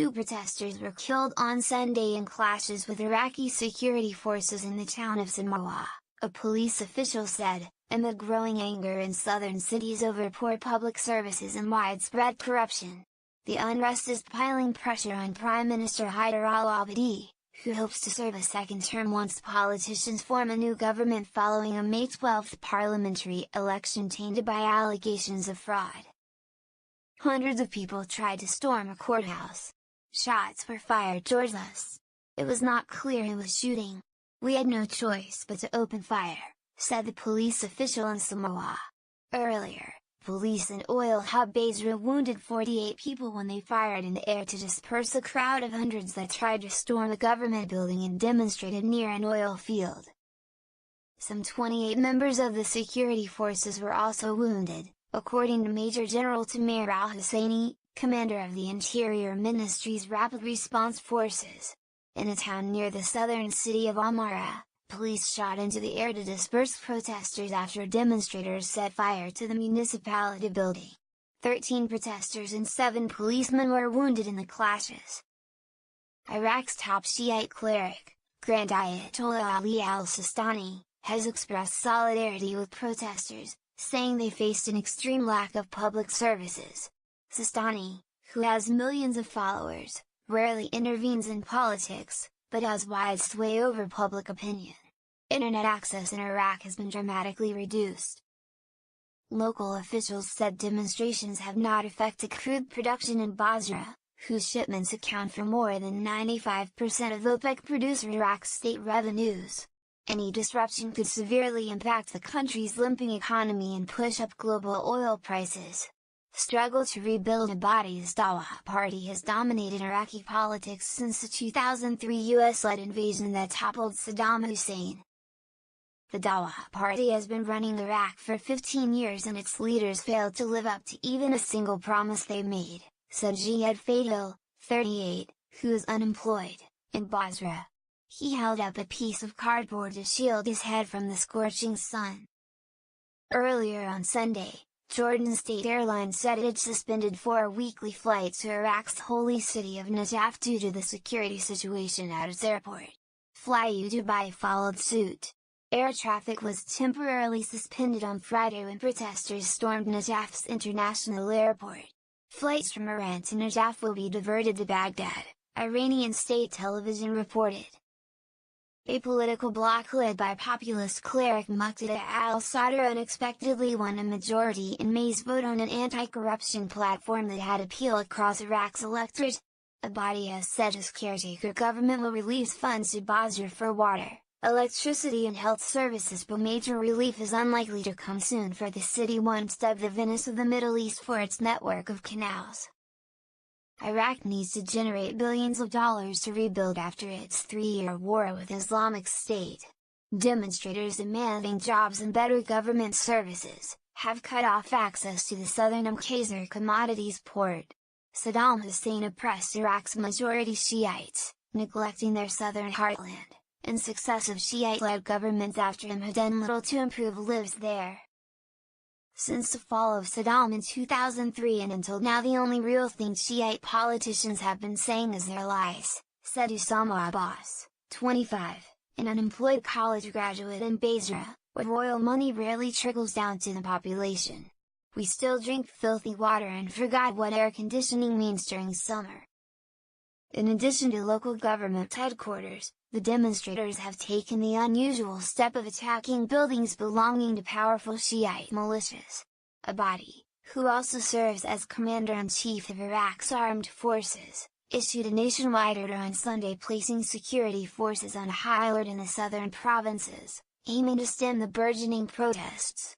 2 protesters were killed on Sunday in clashes with Iraqi security forces in the town of Samawa, a police official said, amid growing anger in southern cities over poor public services and widespread corruption. The unrest is piling pressure on Prime Minister al-Abadi, who hopes to serve a second term once politicians form a new government following a May 12 parliamentary election tainted by allegations of fraud. Hundreds of people tried to storm a courthouse. Shots were fired towards us. It was not clear who was shooting. We had no choice but to open fire, said the police official in Samawa. Earlier, police in oil hub Basra wounded 48 people when they fired in the air to disperse a crowd of hundreds that tried to storm the government building and demonstrated near an oil field. Some 28 members of the security forces were also wounded, according to Major General Tamir al-Husseini, commander of the Interior Ministry's Rapid Response Forces. In a town near the southern city of Amara, police shot into the air to disperse protesters after demonstrators set fire to the municipality building. 13 protesters and 7 policemen were wounded in the clashes. Iraq's top Shiite cleric, Grand Ayatollah Ali al-Sistani, has expressed solidarity with protesters, saying they faced an extreme lack of public services. Sistani, who has millions of followers, rarely intervenes in politics, but has wide sway over public opinion. Internet access in Iraq has been dramatically reduced. Local officials said demonstrations have not affected crude production in Basra, whose shipments account for more than 95% of OPEC producer Iraq's state revenues. Any disruption could severely impact the country's limping economy and push up global oil prices. Struggle to rebuild Abadi's Dawa party has dominated Iraqi politics since the 2003 US-led invasion that toppled Saddam Hussein. The Dawa party has been running Iraq for 15 years and its leaders failed to live up to even a single promise they made, said Jihad Fadil, 38, who is unemployed, in Basra. He held up a piece of cardboard to shield his head from the scorching sun. Earlier on Sunday, Jordan State Airlines said it had suspended 4 weekly flights to Iraq's holy city of Najaf due to the security situation at its airport. FlyU Dubai followed suit. Air traffic was temporarily suspended on Friday when protesters stormed Najaf's international airport. Flights from Iran to Najaf will be diverted to Baghdad, Iranian state television reported. A political bloc led by populist cleric Muqtada al-Sadr unexpectedly won a majority in May's vote on an anti-corruption platform that had appeal across Iraq's electorate. Abadi has said his caretaker government will release funds to Basra for water, electricity and health services, but major relief is unlikely to come soon for the city once dubbed the Venice of the Middle East for its network of canals. Iraq needs to generate billions of dollars to rebuild after its 3-year war with Islamic State. Demonstrators demanding jobs and better government services have cut off access to the southern Khazar commodities port. Saddam Hussein oppressed Iraq's majority Shiites, neglecting their southern heartland, and successive Shiite-led governments after him have done little to improve lives there. Since the fall of Saddam in 2003 and until now, the only real thing Shiite politicians have been saying is their lies, said Samawa Abbas, 25, an unemployed college graduate in Basra, where royal money rarely trickles down to the population. We still drink filthy water and forgot what air conditioning means during summer. In addition to local government headquarters, the demonstrators have taken the unusual step of attacking buildings belonging to powerful Shiite militias. Abadi, who also serves as Commander-in-Chief of Iraq's armed forces, issued a nationwide order on Sunday placing security forces on high alert in the southern provinces, aiming to stem the burgeoning protests.